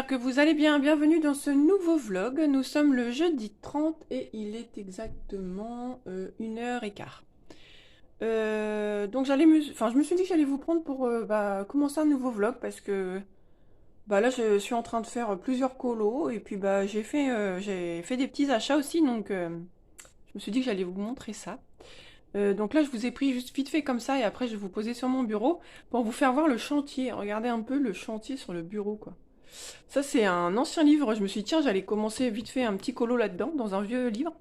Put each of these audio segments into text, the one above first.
j'espère que vous allez bien. Bienvenue dans ce nouveau vlog. Nous sommes le jeudi 30 et il est exactement 1h15. Donc je me suis dit que j'allais vous prendre pour commencer un nouveau vlog parce que là je suis en train de faire plusieurs colos et puis j'ai fait des petits achats aussi donc je me suis dit que j'allais vous montrer ça. Donc là je vous ai pris juste vite fait comme ça et après je vais vous poser sur mon bureau pour vous faire voir le chantier. Regardez un peu le chantier sur le bureau quoi. Ça, c'est un ancien livre. Je me suis dit, tiens, j'allais commencer vite fait un petit colo là-dedans, dans un vieux livre.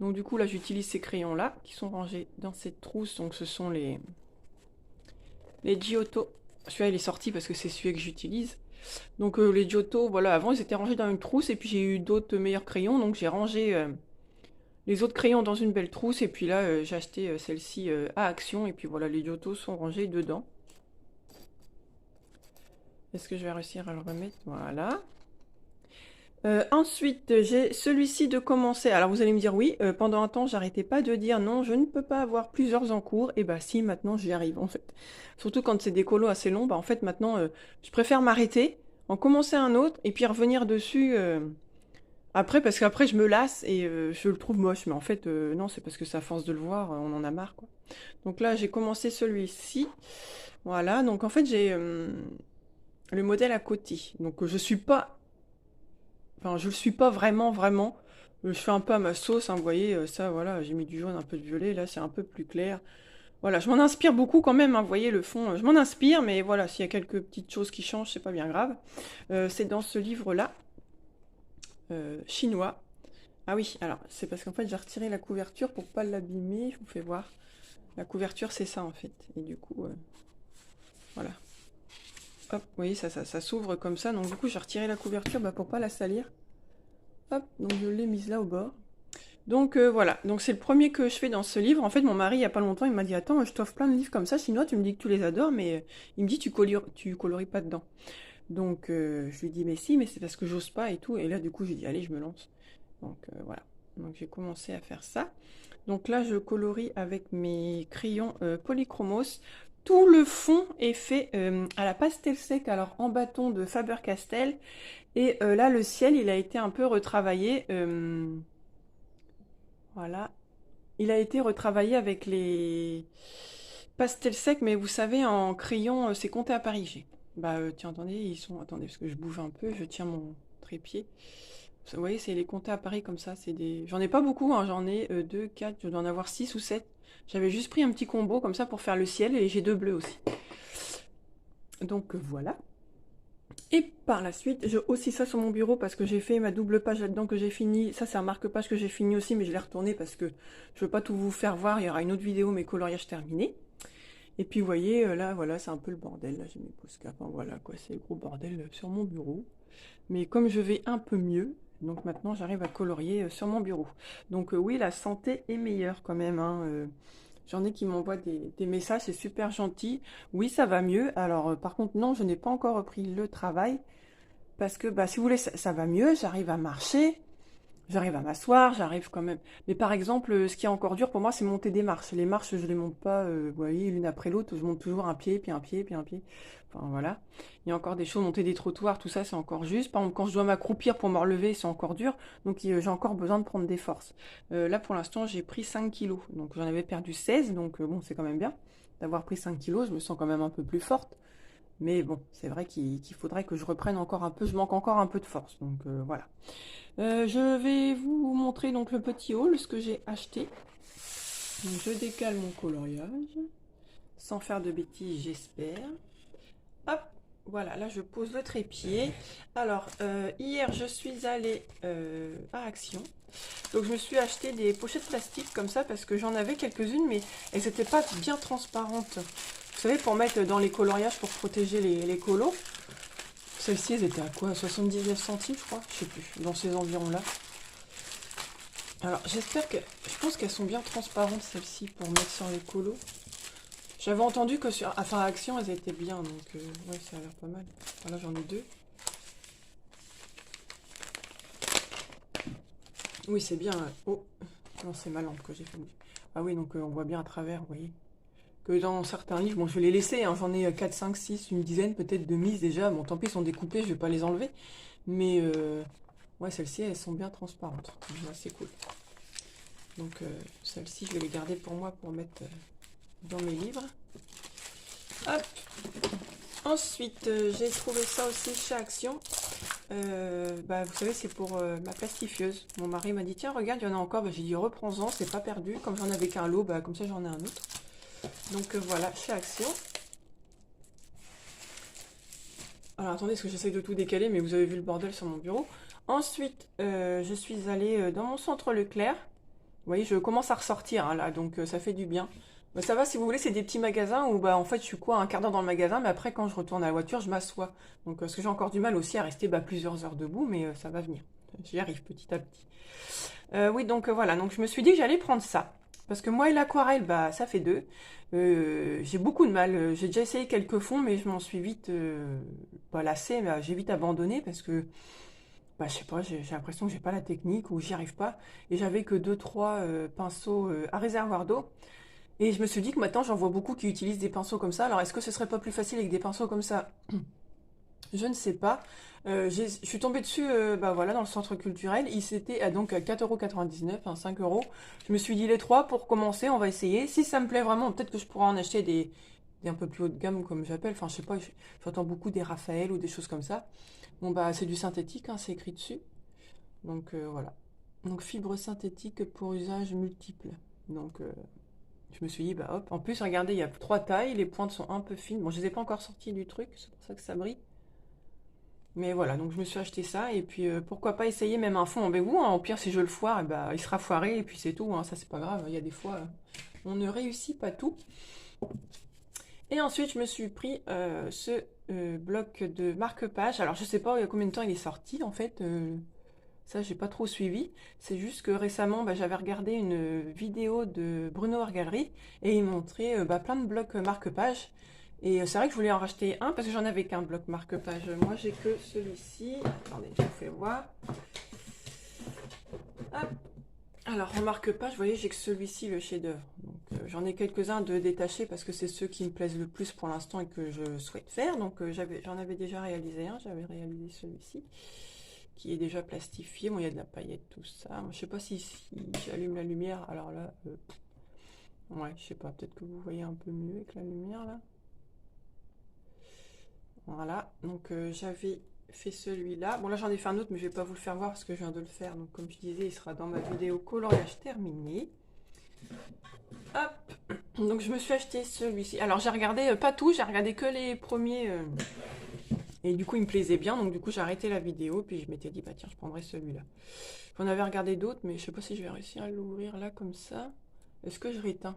Donc, du coup, là, j'utilise ces crayons-là, qui sont rangés dans cette trousse. Donc, ce sont les Giotto. Celui-là, il est sorti parce que c'est celui que j'utilise. Donc, les Giotto, voilà, avant, ils étaient rangés dans une trousse. Et puis, j'ai eu d'autres meilleurs crayons. Donc, j'ai rangé les autres crayons dans une belle trousse. Et puis là, j'ai acheté celle-ci à Action. Et puis, voilà, les Giotto sont rangés dedans. Est-ce que je vais réussir à le remettre? Voilà. Ensuite, j'ai celui-ci de commencer. Alors vous allez me dire oui, pendant un temps, j'arrêtais pas de dire non, je ne peux pas avoir plusieurs en cours. Et bah si, maintenant j'y arrive en fait. Surtout quand c'est des colos assez longs, bah en fait maintenant, je préfère m'arrêter, en commencer un autre et puis revenir dessus après parce qu'après je me lasse et je le trouve moche. Mais en fait, non, c'est parce que c'est à force de le voir, on en a marre quoi. Donc là, j'ai commencé celui-ci. Voilà, donc en fait j'ai le modèle à côté. Donc je suis pas Enfin, je le suis pas vraiment. Je fais un peu à ma sauce, hein, vous voyez, ça, voilà, j'ai mis du jaune, un peu de violet, là, c'est un peu plus clair. Voilà, je m'en inspire beaucoup quand même, hein, vous voyez, le fond, je m'en inspire, mais voilà, s'il y a quelques petites choses qui changent, c'est pas bien grave. C'est dans ce livre-là, chinois. Ah oui, alors, c'est parce qu'en fait, j'ai retiré la couverture pour pas l'abîmer, je vous fais voir. La couverture, c'est ça, en fait. Et du coup, voilà. Hop, vous voyez, ça s'ouvre comme ça, donc du coup, j'ai retiré la couverture pour pas la salir. Hop, donc je l'ai mise là au bord. Donc voilà, donc c'est le premier que je fais dans ce livre. En fait, mon mari, il y a pas longtemps, il m'a dit, attends, je t'offre plein de livres comme ça, chinois, tu me dis que tu les adores, mais il me dit, tu coloris pas dedans. Donc je lui dis, mais si, mais c'est parce que j'ose pas et tout. Et là, du coup, j'ai dit, allez, je me lance. Donc voilà, donc j'ai commencé à faire ça. Donc là, je colorie avec mes crayons polychromos. Tout le fond est fait à la pastel sec, alors en bâton de Faber-Castell. Et là, le ciel, il a été un peu retravaillé. Voilà. Il a été retravaillé avec les pastels secs, mais vous savez, en crayon, c'est compté à Paris. Tiens, attendez, ils sont. Attendez, parce que je bouge un peu, je tiens mon trépied. Vous voyez, c'est les comptés à Paris comme ça. C'est des. J'en ai pas beaucoup, hein, j'en ai 2, 4, je dois en avoir 6 ou 7. J'avais juste pris un petit combo comme ça pour faire le ciel et j'ai deux bleus aussi. Donc voilà. Et par la suite, j'ai aussi ça sur mon bureau parce que j'ai fait ma double page là-dedans que j'ai fini. Ça, c'est un marque-page que j'ai fini aussi, mais je l'ai retourné parce que je veux pas tout vous faire voir. Il y aura une autre vidéo, mes coloriages terminés. Et puis, vous voyez, là, voilà, c'est un peu le bordel. Là, j'ai mes post-cap. Hein, voilà, quoi, c'est le gros bordel sur mon bureau. Mais comme je vais un peu mieux, donc maintenant, j'arrive à colorier sur mon bureau. Donc, oui, la santé est meilleure quand même. Hein, j'en ai qui m'envoient des messages, c'est super gentil. Oui, ça va mieux. Alors, par contre, non, je n'ai pas encore repris le travail. Parce que, si vous voulez, ça va mieux, j'arrive à marcher, j'arrive à m'asseoir, j'arrive quand même. Mais par exemple, ce qui est encore dur pour moi, c'est monter des marches. Les marches, je les monte pas, vous voyez, l'une après l'autre. Je monte toujours un pied, puis un pied, puis un pied. Enfin, voilà. Il y a encore des choses, monter des trottoirs, tout ça, c'est encore juste. Par exemple, quand je dois m'accroupir pour me relever, c'est encore dur. Donc, j'ai encore besoin de prendre des forces. Là, pour l'instant, j'ai pris 5 kilos. Donc, j'en avais perdu 16. Donc, bon, c'est quand même bien d'avoir pris 5 kilos. Je me sens quand même un peu plus forte. Mais bon, c'est vrai qu'il faudrait que je reprenne encore un peu. Je manque encore un peu de force. Donc voilà. Je vais vous montrer donc le petit haul, ce que j'ai acheté. Donc, je décale mon coloriage. Sans faire de bêtises, j'espère. Hop, voilà, là je pose le trépied. Alors, hier je suis allée à Action. Donc je me suis acheté des pochettes plastiques comme ça parce que j'en avais quelques-unes, mais elles n'étaient pas bien transparentes. Vous savez, pour mettre dans les coloriages pour protéger les colos. Celles-ci, elles étaient à quoi? 79 centimes, je crois. Je sais plus, dans ces environs-là. Alors, j'espère que... Je pense qu'elles sont bien transparentes, celles-ci, pour mettre sur les colos. J'avais entendu que sur... Enfin, à Action, elles étaient bien, donc... ouais, ça a l'air pas mal. Voilà, j'en ai deux. Oui, c'est bien. Oh, non, c'est ma lampe que j'ai fait. Ah oui, donc on voit bien à travers, vous voyez. que dans certains livres. Bon, je vais les laisser, hein, j'en ai 4, 5, 6, une dizaine peut-être de mises déjà. Bon, tant pis, ils sont découpés, je vais pas les enlever. Mais ouais, celles-ci, elles sont bien transparentes. Là, c'est cool. Donc, celles-ci, je vais les garder pour moi pour mettre dans mes livres. Hop. Ensuite, j'ai trouvé ça aussi chez Action. Bah, vous savez, c'est pour ma plastifieuse. Mon mari m'a dit, tiens, regarde, il y en a encore. Bah, j'ai dit, reprends-en, c'est pas perdu. Comme j'en avais qu'un lot, bah, comme ça, j'en ai un autre. Donc, voilà, chez Action. Alors, attendez, parce que j'essaye de tout décaler, mais vous avez vu le bordel sur mon bureau. Ensuite, je suis allée dans mon centre Leclerc. Vous voyez, je commence à ressortir, hein, là, donc ça fait du bien. Bah, ça va, si vous voulez, c'est des petits magasins où, bah, en fait, je suis quoi, un quart d'heure dans le magasin, mais après, quand je retourne à la voiture, je m'assois. Donc, parce que j'ai encore du mal aussi à rester bah, plusieurs heures debout, mais ça va venir. J'y arrive petit à petit. Oui, donc voilà, donc je me suis dit que j'allais prendre ça. Parce que moi et l'aquarelle, bah, ça fait deux. J'ai beaucoup de mal. J'ai déjà essayé quelques fonds, mais je m'en suis vite pas lassée, mais j'ai vite abandonné parce que bah, je sais pas, j'ai l'impression que j'ai pas la technique ou j'y arrive pas. Et j'avais que deux, trois pinceaux à réservoir d'eau. Et je me suis dit que maintenant j'en vois beaucoup qui utilisent des pinceaux comme ça. Alors est-ce que ce serait pas plus facile avec des pinceaux comme ça? Je ne sais pas. Je suis tombée dessus bah voilà, dans le centre culturel. Il s'était donc à 4,99 €, hein, 5 euros. Je me suis dit les trois pour commencer, on va essayer. Si ça me plaît vraiment, peut-être que je pourrais en acheter des un peu plus haut de gamme comme j'appelle. Enfin, je sais pas, j'entends beaucoup des Raphaël ou des choses comme ça. Bon bah c'est du synthétique, hein, c'est écrit dessus. Donc voilà. Donc fibre synthétique pour usage multiple. Donc je me suis dit bah hop. En plus regardez, il y a trois tailles, les pointes sont un peu fines. Bon, je les ai pas encore sorties du truc, c'est pour ça que ça brille. Mais voilà, donc je me suis acheté ça et puis pourquoi pas essayer même un fond en bégout, hein. Au pire si je le foire, eh ben, il sera foiré et puis c'est tout, hein. Ça c'est pas grave, il y a des fois on ne réussit pas tout. Et ensuite je me suis pris ce bloc de marque-page. Alors je sais pas il y a combien de temps il est sorti en fait, ça j'ai pas trop suivi. C'est juste que récemment bah, j'avais regardé une vidéo de Bruno Argalerie et il montrait bah, plein de blocs marque-page. Et c'est vrai que je voulais en racheter un parce que j'en avais qu'un bloc marque-page. Moi, j'ai que celui-ci. Attendez, je vous fais voir. Hop. Alors, en marque-page, vous voyez, j'ai que celui-ci, le chef-d'œuvre. Donc, j'en ai quelques-uns de détachés parce que c'est ceux qui me plaisent le plus pour l'instant et que je souhaite faire. Donc, j'en avais déjà réalisé un. J'avais réalisé celui-ci qui est déjà plastifié. Bon, il y a de la paillette, tout ça. Moi, je sais pas si j'allume la lumière. Alors là, ouais, je sais pas. Peut-être que vous voyez un peu mieux avec la lumière là. Voilà, donc j'avais fait celui-là. Bon là j'en ai fait un autre mais je vais pas vous le faire voir parce que je viens de le faire. Donc comme je disais, il sera dans ma vidéo coloriage terminé. Hop, donc je me suis acheté celui-ci. Alors j'ai regardé pas tout, j'ai regardé que les premiers. Et du coup il me plaisait bien, donc du coup j'ai arrêté la vidéo. Puis je m'étais dit bah tiens je prendrai celui-là. J'en avais regardé d'autres mais je sais pas si je vais réussir à l'ouvrir là comme ça. Est-ce que je réteins?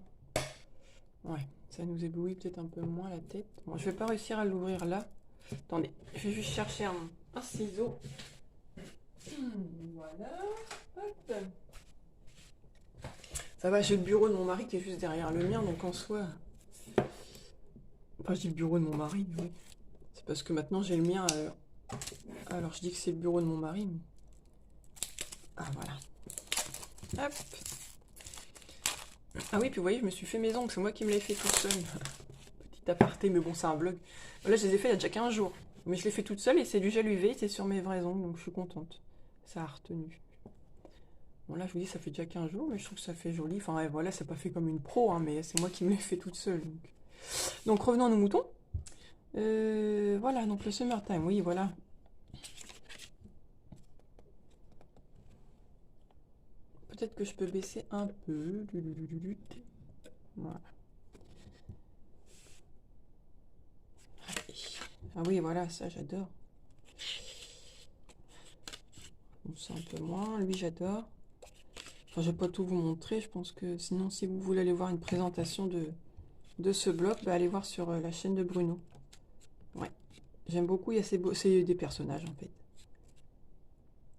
Ouais, ça nous éblouit peut-être un peu moins la tête. Bon je vais pas réussir à l'ouvrir là. Attendez, je vais juste chercher un ciseau. Voilà. Hop. Ça va, j'ai le bureau de mon mari qui est juste derrière le mien, donc en soi. Enfin, je dis le bureau de mon mari, oui. C'est parce que maintenant j'ai le mien. Alors je dis que c'est le bureau de mon mari. Mais... Ah voilà. Hop. Ah oui, puis vous voyez, je me suis fait mes ongles, c'est moi qui me l'ai fait toute seule. Petit aparté, mais bon, c'est un vlog. Là, je les ai fait il y a déjà 15 jours. Mais je l'ai fait toute seule et c'est du gel UV, c'est sur mes vrais ongles, donc je suis contente. Ça a retenu. Bon là je vous dis ça fait déjà 15 jours mais je trouve que ça fait joli. Enfin ouais, voilà, c'est pas fait comme une pro hein, mais c'est moi qui me l'ai fait toute seule. Donc revenons à nos moutons. Voilà, donc le summertime, oui voilà. Peut-être que je peux baisser un peu. Voilà. Ah oui voilà, ça j'adore. Bon, c'est un peu moins, lui j'adore. Enfin je vais pas tout vous montrer, je pense que sinon si vous voulez aller voir une présentation de ce bloc, bah, allez voir sur la chaîne de Bruno. Ouais, j'aime beaucoup, il y a c'est des personnages en fait.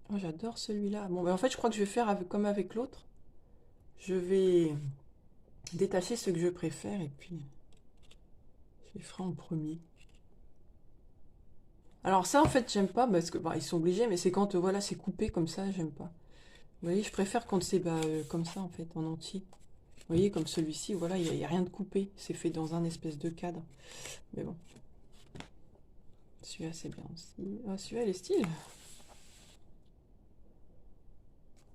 Oh, j'adore celui-là. Bon, ben, en fait, je crois que je vais faire comme avec l'autre. Je vais détacher ceux que je préfère et puis je les ferai en premier. Alors ça, en fait, j'aime pas parce que bah, ils sont obligés, mais c'est quand voilà, c'est coupé comme ça, j'aime pas. Vous voyez, je préfère quand c'est bah, comme ça en fait, en entier. Vous voyez, comme celui-ci, voilà, il n'y a rien de coupé. C'est fait dans un espèce de cadre. Mais bon. Celui-là, c'est bien aussi. Ah, celui-là, il est style.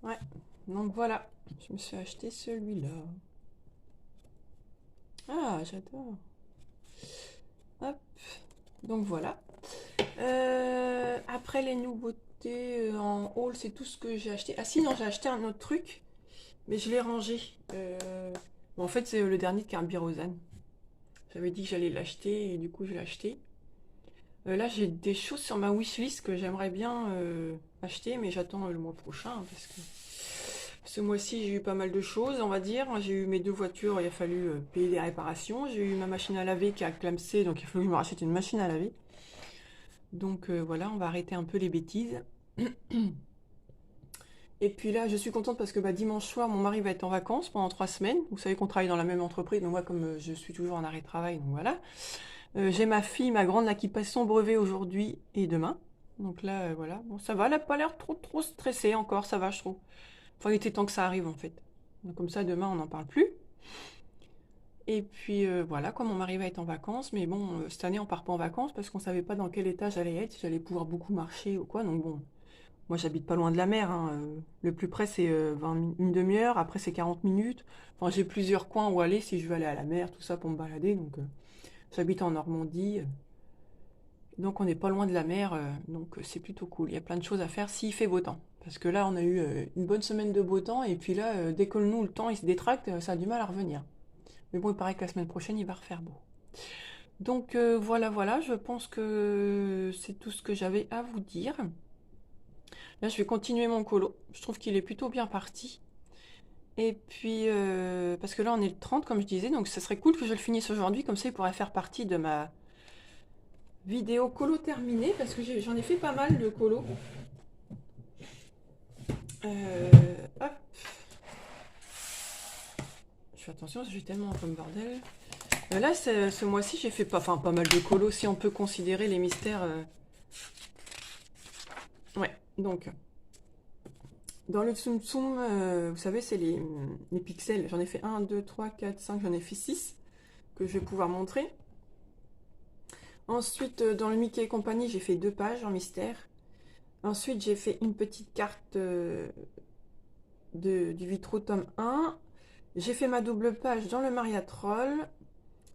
Ouais. Donc voilà. Je me suis acheté celui-là. Ah, j'adore. Hop. Donc voilà. Après les nouveautés en haul, c'est tout ce que j'ai acheté. Ah si, non, j'ai acheté un autre truc, mais je l'ai rangé. Bon, en fait, c'est le dernier de Carbirozane. J'avais dit que j'allais l'acheter et du coup, je l'ai acheté. Là, j'ai des choses sur ma wishlist que j'aimerais bien acheter, mais j'attends le mois prochain parce que ce mois-ci, j'ai eu pas mal de choses, on va dire. J'ai eu mes 2 voitures, il a fallu payer des réparations. J'ai eu ma machine à laver qui a clamsé, donc il a fallu que je me rachète une machine à laver. Donc voilà, on va arrêter un peu les bêtises. Et puis là, je suis contente parce que bah, dimanche soir, mon mari va être en vacances pendant 3 semaines. Vous savez qu'on travaille dans la même entreprise, donc moi, comme je suis toujours en arrêt de travail, donc voilà. J'ai ma fille, ma grande, là, qui passe son brevet aujourd'hui et demain. Donc là, voilà. Bon, ça va, elle n'a pas l'air trop stressée encore, ça va, je trouve. Enfin, il était temps que ça arrive, en fait. Donc comme ça, demain, on n'en parle plus. Et puis voilà, quoi, mon mari va être en vacances, mais bon, cette année, on part pas en vacances parce qu'on savait pas dans quel état j'allais être, si j'allais pouvoir beaucoup marcher ou quoi. Donc bon, moi, j'habite pas loin de la mer, hein. Le plus près, c'est une demi-heure. Après, c'est 40 minutes. Enfin, j'ai plusieurs coins où aller si je veux aller à la mer, tout ça pour me balader. Donc, j'habite en Normandie. Donc, on n'est pas loin de la mer. Donc, c'est plutôt cool. Il y a plein de choses à faire s'il fait beau temps. Parce que là, on a eu une bonne semaine de beau temps. Et puis là, dès que nous, le temps, il se détracte, ça a du mal à revenir. Mais bon, il paraît que la semaine prochaine, il va refaire beau. Donc, voilà, voilà. Je pense que c'est tout ce que j'avais à vous dire. Là, je vais continuer mon colo. Je trouve qu'il est plutôt bien parti. Et puis, parce que là, on est le 30, comme je disais, donc ça serait cool que je le finisse aujourd'hui, comme ça, il pourrait faire partie de ma vidéo colo terminée, parce que j'en ai fait pas mal de colo. Hop. Je fais attention, j'ai tellement comme bordel. Là, ce mois-ci, j'ai fait pas mal de colo, si on peut considérer les mystères. Ouais, donc, dans le Tsum Tsum, vous savez, c'est les pixels. J'en ai fait 1, 2, 3, 4, 5, j'en ai fait 6 que je vais pouvoir montrer. Ensuite, dans le Mickey et compagnie, j'ai fait 2 pages en mystère. Ensuite, j'ai fait une petite carte du Vitro tome 1. J'ai fait ma double page dans le Maria Troll.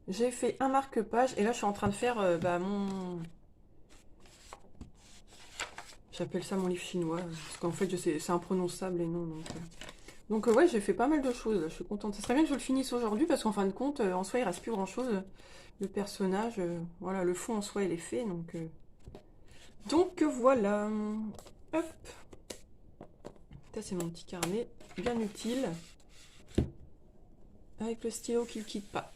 J'ai fait un marque-page. Et là, je suis en train de faire mon... J'appelle ça mon livre chinois. Parce qu'en fait, c'est imprononçable et non. Donc ouais, j'ai fait pas mal de choses. Je suis contente. Ça serait bien que je le finisse aujourd'hui. Parce qu'en fin de compte, en soi, il reste plus grand-chose. Le personnage, voilà, le fond en soi, il est fait. Donc voilà. Hop. Ça, c'est mon petit carnet, bien utile, avec le stylo qui ne quitte pas.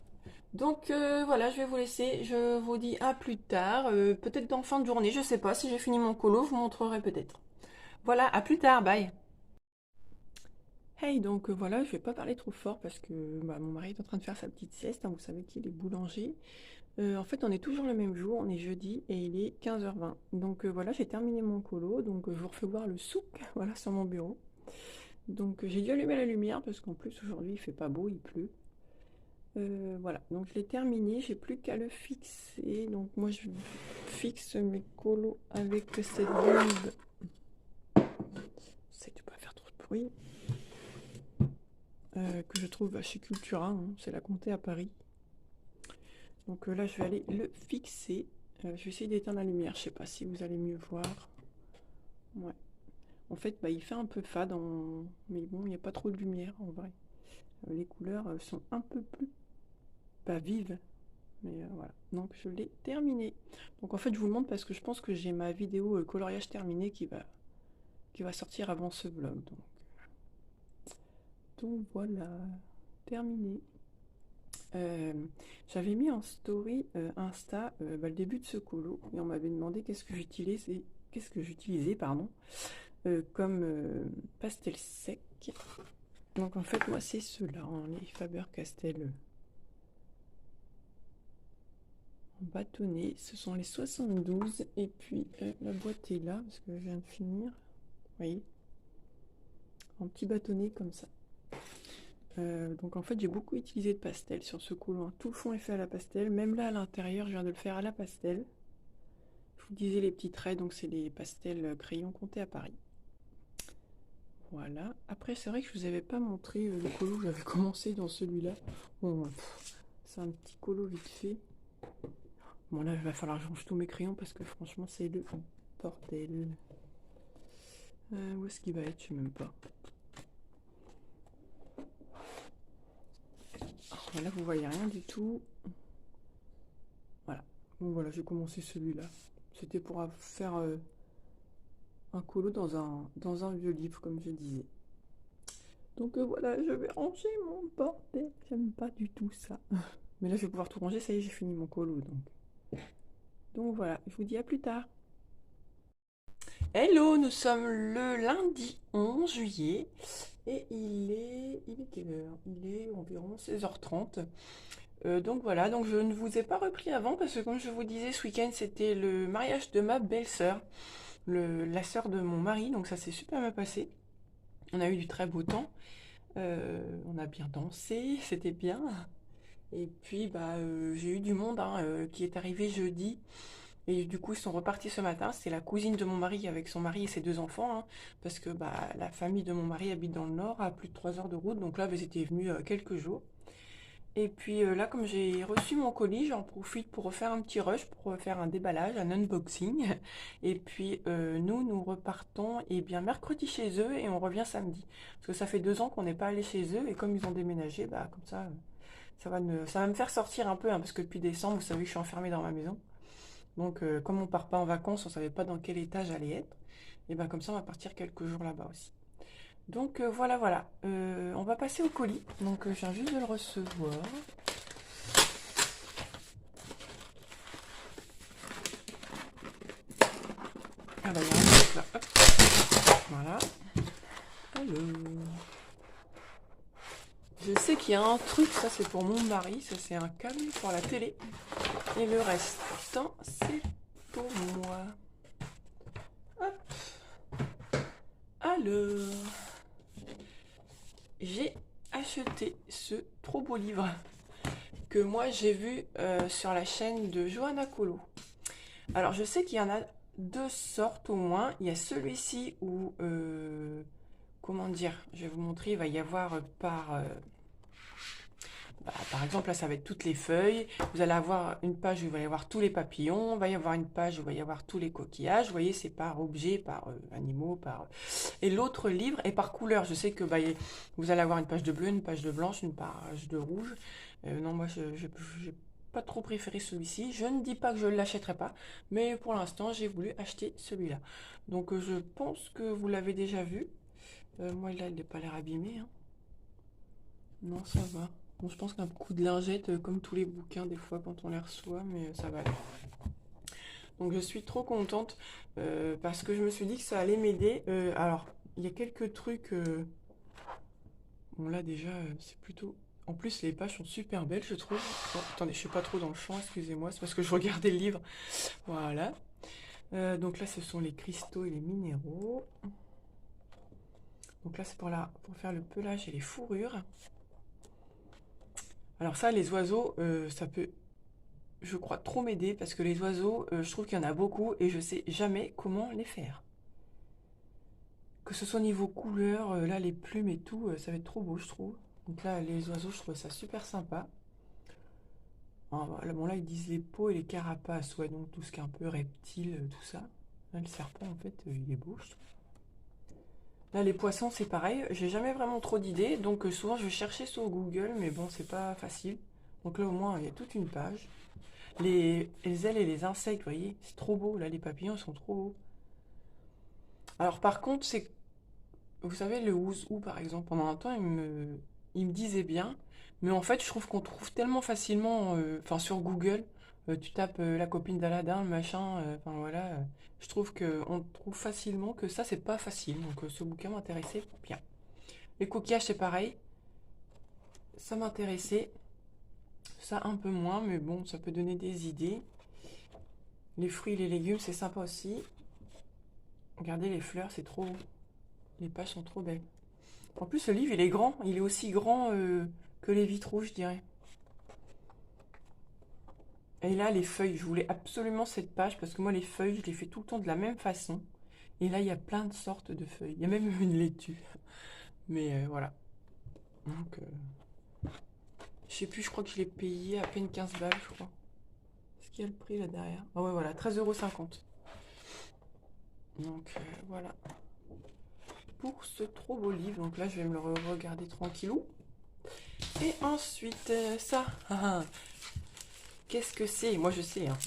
Donc voilà, je vais vous laisser. Je vous dis à plus tard. Peut-être dans fin de journée, je sais pas. Si j'ai fini mon colo, je vous montrerai peut-être. Voilà, à plus tard, bye. Hey, donc voilà, je vais pas parler trop fort parce que mon mari est en train de faire sa petite sieste, hein, vous savez qu'il est boulanger. En fait, on est toujours le même jour, on est jeudi et il est 15h20. Donc voilà, j'ai terminé mon colo, donc je vous refais voir le souk, voilà, sur mon bureau. Donc j'ai dû allumer la lumière parce qu'en plus aujourd'hui il fait pas beau, il pleut. Voilà, donc je l'ai terminé, j'ai plus qu'à le fixer. Donc moi je fixe mes colos avec cette bombe. J'essaie de pas faire trop de bruit. Que je trouve chez Cultura, hein, c'est la Comté à Paris. Donc là je vais aller le fixer. Je vais essayer d'éteindre la lumière, je sais pas si vous allez mieux voir. Ouais. En fait il fait un peu fade, mais bon il n'y a pas trop de lumière en vrai. Les couleurs sont un peu plus pas vives. Mais voilà, donc je l'ai terminé. Donc en fait je vous le montre parce que je pense que j'ai ma vidéo coloriage terminée qui va sortir avant ce vlog. Donc voilà, terminé. J'avais mis en story Insta le début de ce colo et on m'avait demandé qu'est-ce que j'utilisais pardon, comme pastel sec. Donc en fait moi c'est ceux-là, hein, les Faber-Castell bâtonnet, ce sont les 72 et puis la boîte est là parce que je viens de finir, vous voyez, en petit bâtonnet comme ça. Donc en fait, j'ai beaucoup utilisé de pastel sur ce colo, hein. Tout le fond est fait à la pastel. Même là, à l'intérieur, je viens de le faire à la pastel. Je vous disais les petits traits, donc c'est les pastels crayons Comté à Paris. Voilà. Après, c'est vrai que je vous avais pas montré le colo que j'avais commencé dans celui-là. Bon, c'est un petit colo vite fait. Bon, là, il va falloir que je range tous mes crayons parce que franchement, c'est le bordel. Où est-ce qu'il va être? Je sais même pas. Là, vous voyez rien du tout. Voilà. Bon, voilà, j'ai commencé celui-là. C'était pour faire un colo dans un vieux livre, comme je disais. Donc voilà, je vais ranger mon bordel. J'aime pas du tout ça. Mais là, je vais pouvoir tout ranger. Ça y est, j'ai fini mon colo. Donc voilà, je vous dis à plus tard. Hello, nous sommes le lundi 11 juillet. Et il est quelle heure? Il est environ 16h30. Donc voilà, donc je ne vous ai pas repris avant parce que comme je vous disais, ce week-end c'était le mariage de ma belle-sœur, la sœur de mon mari, donc ça s'est super bien passé. On a eu du très beau temps, on a bien dansé, c'était bien. Et puis bah j'ai eu du monde hein, qui est arrivé jeudi et du coup ils sont repartis ce matin. C'est la cousine de mon mari avec son mari et ses deux enfants, hein, parce que bah la famille de mon mari habite dans le nord à plus de 3 heures de route, donc là ils étaient venus quelques jours. Et puis là, comme j'ai reçu mon colis, j'en profite pour refaire un petit rush, pour refaire un déballage, un unboxing. Et puis nous repartons bien mercredi chez eux et on revient samedi. Parce que ça fait 2 ans qu'on n'est pas allé chez eux et comme ils ont déménagé, bah comme ça va me faire sortir un peu, hein, parce que depuis décembre, vous savez, je suis enfermée dans ma maison. Donc comme on part pas en vacances, on savait pas dans quel état j'allais être. Et ben comme ça, on va partir quelques jours là-bas aussi. Donc voilà, voilà. On va passer au colis. Donc je viens juste de le recevoir. Ah bah il y a un truc là. Hop. Voilà. Alors. Je sais qu'il y a un truc, ça c'est pour mon mari, ça c'est un câble pour la télé. Et le restant c'est pour moi. Hop. Alors. J'ai acheté ce trop beau livre que moi j'ai vu sur la chaîne de Johanna Colo. Alors je sais qu'il y en a 2 sortes au moins. Il y a celui-ci où, comment dire, je vais vous montrer, il va y avoir par exemple là ça va être toutes les feuilles. Vous allez avoir une page où il va y avoir tous les papillons. Il va y avoir une page où il va y avoir tous les coquillages. Vous voyez, c'est par objet, par animaux, par... Et l'autre livre est par couleur. Je sais que vous allez avoir une page de bleu, une page de blanche, une page de rouge. Non, moi je n'ai pas trop préféré celui-ci. Je ne dis pas que je ne l'achèterai pas, mais pour l'instant j'ai voulu acheter celui-là. Donc je pense que vous l'avez déjà vu. Moi là il n'est pas l'air abîmé, hein. Non, ça va. Bon, je pense qu'un coup de lingette, comme tous les bouquins des fois quand on les reçoit, mais ça va aller. Donc je suis trop contente parce que je me suis dit que ça allait m'aider. Alors, il y a quelques trucs. Bon là déjà, c'est plutôt... En plus, les pages sont super belles, je trouve. Oh, attendez, je suis pas trop dans le champ, excusez-moi, c'est parce que je regardais le livre. Voilà. Donc là, ce sont les cristaux et les minéraux. Donc là, c'est pour faire le pelage et les fourrures. Alors ça, les oiseaux, ça peut, je crois, trop m'aider parce que les oiseaux, je trouve qu'il y en a beaucoup et je sais jamais comment les faire. Que ce soit niveau couleur, là, les plumes et tout, ça va être trop beau, je trouve. Donc là, les oiseaux, je trouve ça super sympa. Ah, voilà, bon, là, ils disent les peaux et les carapaces, ouais, donc tout ce qui est un peu reptile, tout ça. Là, le serpent, en fait, il est beau, je trouve. Là, les poissons, c'est pareil. J'ai jamais vraiment trop d'idées, donc souvent, je vais chercher sur Google, mais bon, c'est pas facile. Donc là, au moins, il y a toute une page. Les ailes et les insectes, vous voyez, c'est trop beau. Là, les papillons, ils sont trop beaux. Alors, par contre, vous savez, le ouzou, par exemple, pendant un temps, il me disait bien. Mais en fait, je trouve qu'on trouve tellement facilement, enfin, sur Google, tu tapes la copine d'Aladin, le machin, enfin, voilà. Je trouve qu'on trouve facilement que ça, c'est pas facile. Donc, ce bouquin m'intéressait bien. Les coquillages, c'est pareil. Ça m'intéressait. Ça, un peu moins, mais bon, ça peut donner des idées. Les fruits et les légumes, c'est sympa aussi. Regardez les fleurs, c'est trop... Les pages sont trop belles. En plus, le livre, il est grand. Il est aussi grand que les vitraux, je dirais. Et là, les feuilles, je voulais absolument cette page parce que moi, les feuilles, je les fais tout le temps de la même façon. Et là, il y a plein de sortes de feuilles. Il y a même une laitue. Mais voilà. Donc, je sais plus, je crois que je l'ai payé à peine 15 balles, je crois. Est-ce qu'il y a le prix là derrière? Ah ouais, voilà, 13,50 €. Donc, voilà. Pour ce trop beau livre. Donc là, je vais me le regarder tranquillou. Et ensuite, ça. Qu'est-ce que c'est? Moi, je sais, hein.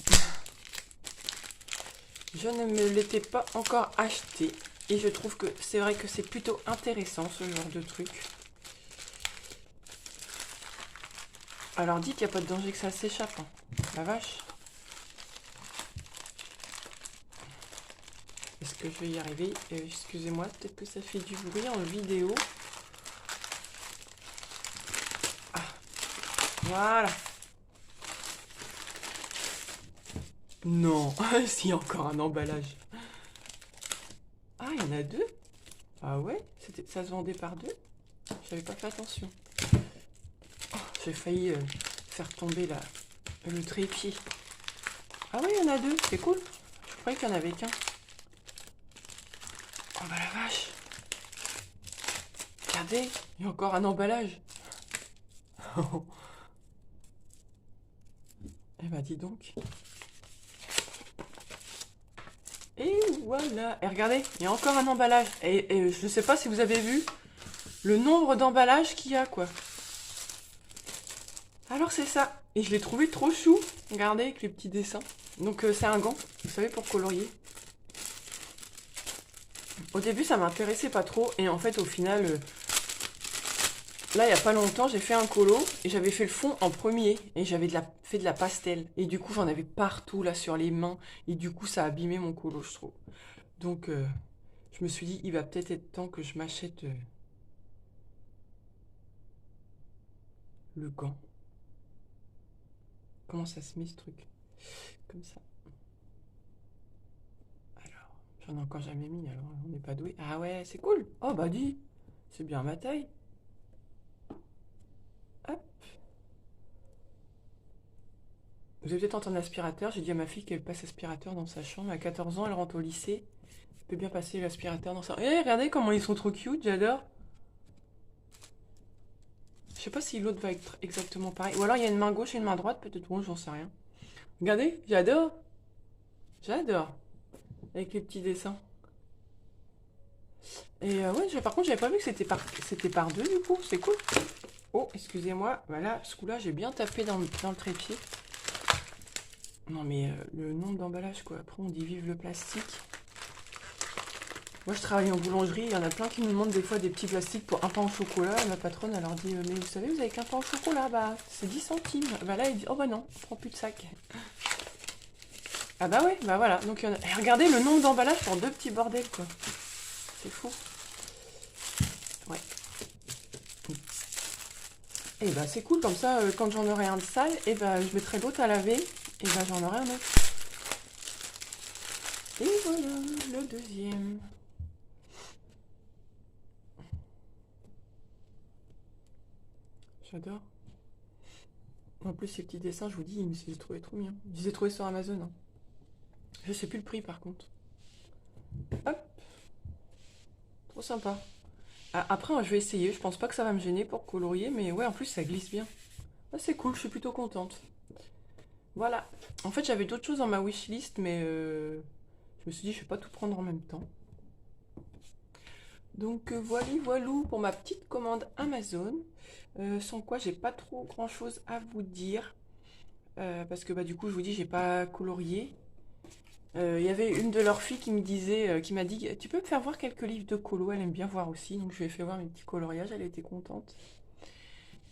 Je ne me l'étais pas encore acheté. Et je trouve que c'est vrai que c'est plutôt intéressant, ce genre de truc. Alors, dites, il n'y a pas de danger que ça s'échappe, hein. La vache. Est-ce que je vais y arriver? Excusez-moi, peut-être que ça fait du bruit en vidéo. Ah, voilà. Non, s'il y a encore un emballage. Ah, il y en a deux? Ah ouais? Ça se vendait par deux? J'avais pas fait attention. Oh, j'ai failli faire tomber le trépied. Ah ouais, il y en a deux, c'est cool. Je croyais qu'il y en avait qu'un. Oh bah la vache. Regardez, il y a encore un emballage. Eh bah dis donc. Et voilà. Et regardez, il y a encore un emballage. Et je ne sais pas si vous avez vu le nombre d'emballages qu'il y a, quoi. Alors c'est ça. Et je l'ai trouvé trop chou. Regardez, avec les petits dessins. Donc c'est un gant, vous savez, pour colorier. Au début, ça m'intéressait pas trop. Et en fait, au final, là, il n'y a pas longtemps, j'ai fait un colo. Et j'avais fait le fond en premier. Et j'avais fait de la pastel. Et du coup, j'en avais partout, là, sur les mains. Et du coup, ça a abîmé mon colo, je trouve. Donc, je me suis dit, il va peut-être être temps que je m'achète le gant. Comment ça se met, ce truc? Comme ça. Alors, j'en ai encore jamais mis, alors on n'est pas doué. Ah ouais, c'est cool. Oh bah dis, c'est bien ma taille. Hop. Vous avez peut-être entendu l'aspirateur. J'ai dit à ma fille qu'elle passe l'aspirateur dans sa chambre. À 14 ans, elle rentre au lycée. Elle peut bien passer l'aspirateur dans sa... Eh, regardez comment ils sont trop cute, j'adore. Je sais pas si l'autre va être exactement pareil. Ou alors il y a une main gauche et une main droite, peut-être. Bon, j'en sais rien. Regardez, j'adore. J'adore. Avec les petits dessins. Et ouais, par contre, j'avais pas vu que c'était par deux, du coup. C'est cool. Oh, excusez-moi. Voilà, ce coup-là, j'ai bien tapé dans le trépied. Non, mais le nombre d'emballages, quoi. Après, on dit vive le plastique. Moi, je travaille en boulangerie. Il y en a plein qui nous demandent des fois des petits plastiques pour un pain au chocolat. Et ma patronne, elle leur dit mais vous savez, vous avez qu'un pain au chocolat? Bah, c'est 10 centimes. Bah là, elle dit oh bah non, on prend plus de sac. Ah bah ouais, bah voilà. Donc, et regardez le nombre d'emballages pour deux petits bordels, quoi. C'est fou. Ouais. Et bah c'est cool, comme ça, quand j'en aurai un de sale, et bah je mettrai l'autre à laver, et bah j'en aurai un autre. Et voilà, le deuxième. J'adore. En plus, ces petits dessins, je vous dis, mais j'ai trouvé trop bien. Je les ai trouvés sur Amazon, hein. Je sais plus le prix, par contre. Hop. Trop sympa. Ah, après, je vais essayer. Je pense pas que ça va me gêner pour colorier, mais ouais, en plus, ça glisse bien. Ah, c'est cool, je suis plutôt contente. Voilà. En fait, j'avais d'autres choses dans ma wishlist, mais je me suis dit, je vais pas tout prendre en même temps. Donc voilà, voilou pour ma petite commande Amazon. Sans quoi, j'ai pas trop grand chose à vous dire. Parce que bah, du coup, je vous dis, j'ai pas colorié. Il y avait une de leurs filles qui me disait, qui m'a dit, tu peux me faire voir quelques livres de colo, elle aime bien voir aussi. Donc je lui ai fait voir mes petits coloriages, elle était contente.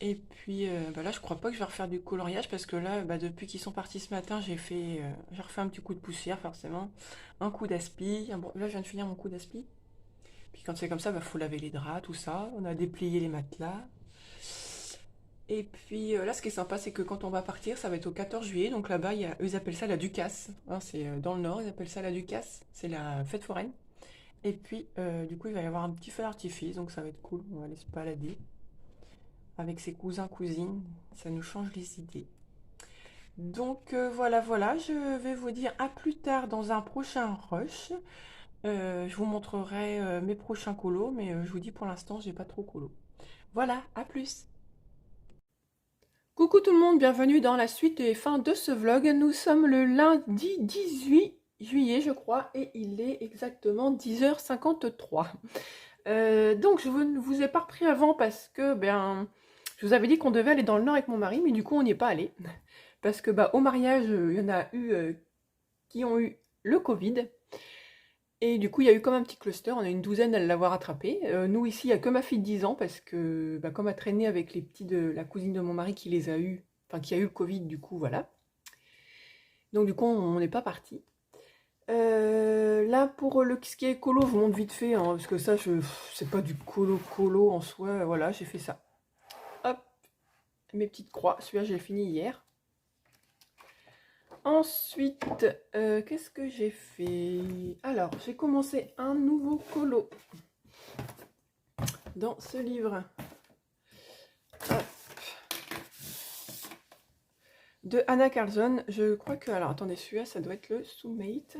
Et puis bah là, je crois pas que je vais refaire du coloriage parce que là, bah, depuis qu'ils sont partis ce matin, j'ai refait un petit coup de poussière forcément, un coup d'aspi. Bon, là, je viens de finir mon coup d'aspi. Puis quand c'est comme ça, bah, faut laver les draps, tout ça. On a déplié les matelas. Et puis là, ce qui est sympa, c'est que quand on va partir, ça va être au 14 juillet. Donc là-bas, eux, ils appellent ça la Ducasse. Hein, c'est dans le nord, ils appellent ça la Ducasse. C'est la fête foraine. Et puis, du coup, il va y avoir un petit feu d'artifice, donc ça va être cool. On va aller se balader avec ses cousins, cousines. Ça nous change les idées. Donc voilà, voilà, je vais vous dire à plus tard dans un prochain rush. Je vous montrerai mes prochains colos, mais je vous dis pour l'instant, j'ai pas trop colo. Voilà, à plus. Coucou tout le monde, bienvenue dans la suite et fin de ce vlog. Nous sommes le lundi 18 juillet, je crois, et il est exactement 10h53. Donc je ne vous ai pas repris avant parce que je vous avais dit qu'on devait aller dans le nord avec mon mari, mais du coup on n'y est pas allé. Parce que au mariage, il y en a eu qui ont eu le Covid. Et du coup, il y a eu comme un petit cluster, on a une douzaine à l'avoir attrapé. Nous, ici, il n'y a que ma fille de 10 ans, parce que comme elle traînait avec les petits de la cousine de mon mari qui les a eu, enfin qui a eu le Covid, du coup, voilà. Donc du coup, on n'est pas parti. Là, pour ce qui est colo, je vous montre vite fait, hein, parce que ça, c'est pas du colo en soi. Voilà, j'ai fait ça. Hop, mes petites croix. Celui-là, j'ai fini hier. Ensuite, qu'est-ce que j'ai fait? Alors, j'ai commencé un nouveau colo dans ce livre. Hop. De Anna Carlson. Je crois que... Alors, attendez, celui-là, ça doit être le Soulmate.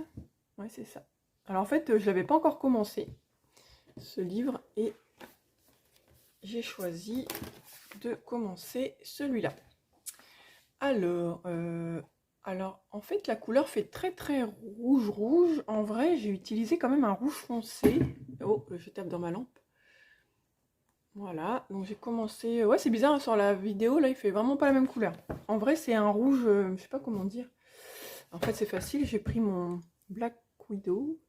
Ouais, c'est ça. Alors, en fait, je l'avais pas encore commencé, ce livre, et j'ai choisi de commencer celui-là. Alors, en fait, la couleur fait très très rouge. En vrai, j'ai utilisé quand même un rouge foncé. Oh, je tape dans ma lampe. Voilà, donc j'ai commencé... Ouais, c'est bizarre, sur la vidéo, là, il fait vraiment pas la même couleur. En vrai, c'est un rouge, je sais pas comment dire. En fait, c'est facile, j'ai pris mon Black Widow,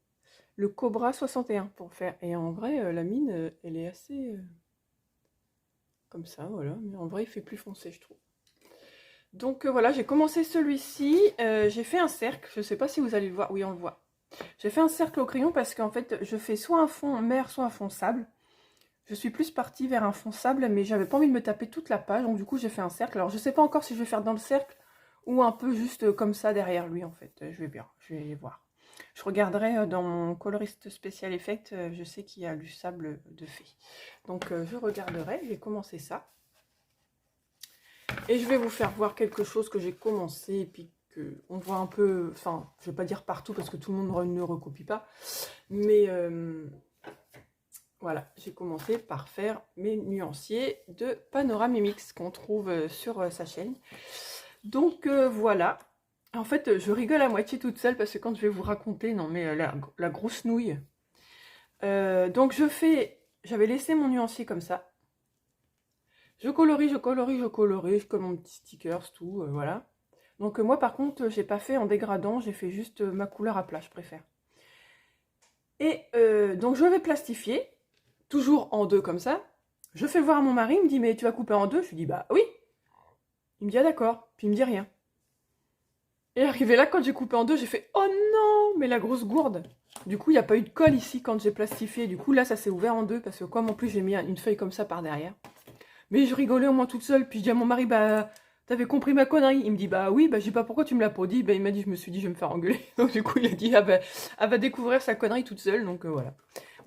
le Cobra 61 pour faire. Et en vrai, la mine, elle est assez... comme ça, voilà. Mais en vrai, il fait plus foncé, je trouve. Donc voilà, j'ai commencé celui-ci. J'ai fait un cercle, je sais pas si vous allez le voir. Oui, on le voit. J'ai fait un cercle au crayon parce qu'en fait, je fais soit un fond mer, soit un fond sable. Je suis plus partie vers un fond sable, mais j'avais pas envie de me taper toute la page, donc du coup j'ai fait un cercle. Alors je sais pas encore si je vais faire dans le cercle ou un peu juste comme ça derrière lui en fait. Je vais bien, je vais voir. Je regarderai dans mon coloriste spécial effect, je sais qu'il y a du sable de fée. Donc je regarderai, j'ai commencé ça. Et je vais vous faire voir quelque chose que j'ai commencé et puis qu'on voit un peu, enfin je vais pas dire partout parce que tout le monde ne recopie pas, mais... voilà, j'ai commencé par faire mes nuanciers de Panoramimix qu'on trouve sur sa chaîne. Donc voilà. En fait, je rigole à moitié toute seule parce que quand je vais vous raconter, non mais la grosse nouille. Donc j'avais laissé mon nuancier comme ça. Je colorie, je comme mon petit stickers, tout, voilà. Donc moi par contre, j'ai pas fait en dégradant, j'ai fait juste ma couleur à plat, je préfère. Et donc je vais plastifier. Toujours en deux comme ça. Je fais voir à mon mari, il me dit mais tu vas couper en deux? Je lui dis bah oui. Il me dit ah d'accord, puis il me dit rien. Et arrivé là, quand j'ai coupé en deux, j'ai fait oh non, mais la grosse gourde. Du coup, il n'y a pas eu de colle ici quand j'ai plastifié. Du coup, là, ça s'est ouvert en deux parce que comme en plus j'ai mis une feuille comme ça par derrière. Mais je rigolais au moins toute seule. Puis je dis à mon mari bah t'avais compris ma connerie? Il me dit bah oui, bah je sais pas pourquoi tu me l'as pas dit. Bah il m'a dit je me suis dit je vais me faire engueuler. Donc du coup il a dit ah bah elle va découvrir sa connerie toute seule. Donc voilà.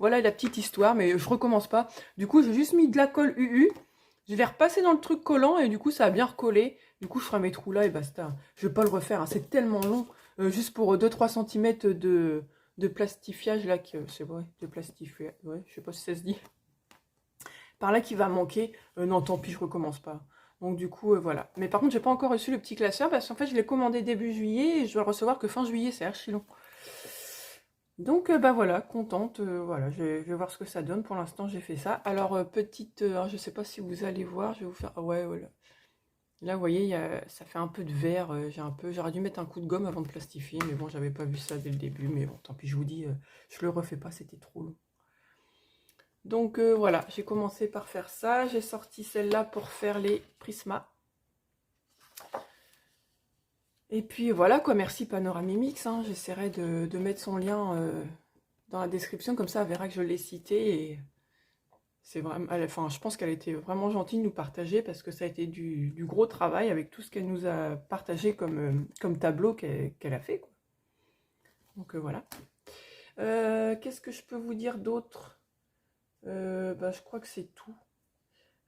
Voilà la petite histoire, mais je recommence pas. Du coup, j'ai juste mis de la colle UU. Je l'ai repassé dans le truc collant et du coup, ça a bien recollé. Du coup, je ferai mes trous là et basta. Je vais pas le refaire, hein. C'est tellement long. Juste pour 2-3 cm de plastifiage là, c'est vrai, de plastifiage, ouais, je sais pas si ça se dit. Par là qui va manquer. Non, tant pis, je recommence pas. Donc du coup, voilà. Mais par contre, j'ai pas encore reçu le petit classeur parce qu'en fait, je l'ai commandé début juillet et je dois le recevoir que fin juillet, c'est archi long. Donc voilà, contente, voilà, je vais voir ce que ça donne. Pour l'instant, j'ai fait ça. Alors, petite, je sais pas si vous allez voir, je vais vous faire... Ah ouais, voilà. Là, vous voyez, ça fait un peu de vert. J'aurais dû mettre un coup de gomme avant de plastifier, mais bon, j'avais pas vu ça dès le début. Mais bon, tant pis, je vous dis, je le refais pas, c'était trop long. Donc voilà, j'ai commencé par faire ça. J'ai sorti celle-là pour faire les prismas. Et puis voilà quoi, merci Panoramimix, hein. J'essaierai de mettre son lien dans la description, comme ça elle verra que je l'ai cité. Et c'est vraiment, enfin, je pense qu'elle était vraiment gentille de nous partager parce que ça a été du gros travail avec tout ce qu'elle nous a partagé comme tableau qu'elle a fait, quoi. Donc voilà. Qu'est-ce que je peux vous dire d'autre? Bah, je crois que c'est tout.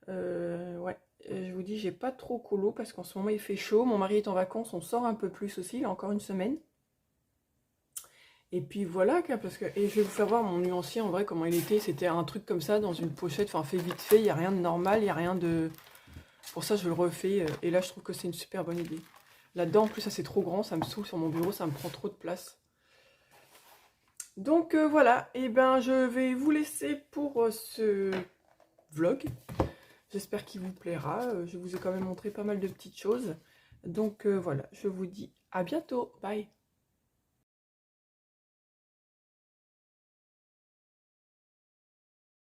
Ouais, je vous dis, j'ai pas trop colo parce qu'en ce moment il fait chaud. Mon mari est en vacances, on sort un peu plus aussi, il a encore une semaine. Et puis voilà, quoi, parce que. Et je vais vous faire voir mon nuancier en vrai, comment il était. C'était un truc comme ça dans une pochette, enfin fait vite fait, il n'y a rien de normal, il n'y a rien de. Pour ça, je le refais. Et là, je trouve que c'est une super bonne idée. Là-dedans, en plus, ça c'est trop grand, ça me saoule sur mon bureau, ça me prend trop de place. Donc voilà, et ben je vais vous laisser pour ce vlog. J'espère qu'il vous plaira. Je vous ai quand même montré pas mal de petites choses. Donc voilà, je vous dis à bientôt. Bye.